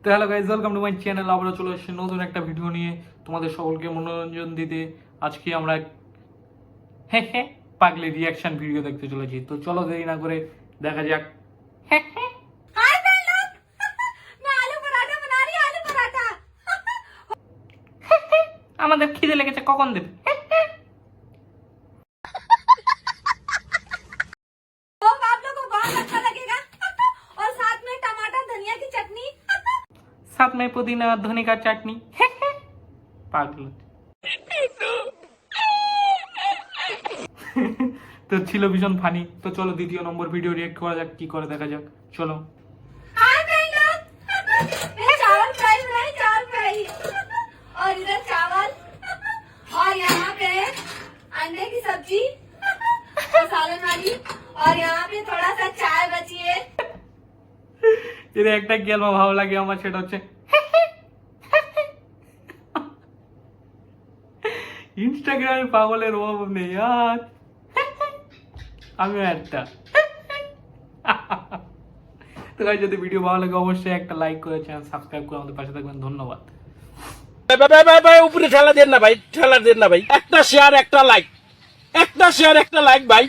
তো hello guys, welcome to my channel. আবারও চলে এসেছি নতুন একটা ভিডিও নিয়ে তোমাদের সকলকে মনোরঞ্জন দিতে। আজকে আমরা পাগলি রিয়াকশন ভিডিও দেখতে চলেছি। তো চলো দেরি না করে দেখা যাক। আমাদের খিদে লেগেছে, কখন দেবে? साथ में पुदीना और धनी का चटनी। पागल। তো ছিল ভীষণ ফানি। তো চলো দ্বিতীয় নম্বর ভিডিও রিয়েক্ট করা যাক, কি করে দেখা যাক। চলো। चावल फ्राई बनाई, चावल फ्राई और इधर चावल और यहाँ पे अंडे की सब्जी सालन वाली और यहाँ पे थोड़ा सा चाय बची है। এর একটা গেল ভালো লাগে আমার, সেটা হচ্ছে ইনস্টাগ্রামে পাগলের অভাব নেই আর আমিও একটা। তো গাইস, যদি ভিডিও ভালো লাগে অবশ্যই একটা লাইক করে চ্যানেল সাবস্ক্রাইব করে আমাদের পাশে থাকবেন। ধন্যবাদ। ভাই উপরে ঠেলা দেন না ভাই, ঠেলা দেন না ভাই। একটা শেয়ার একটা লাইক, একটা শেয়ার একটা লাইক ভাই।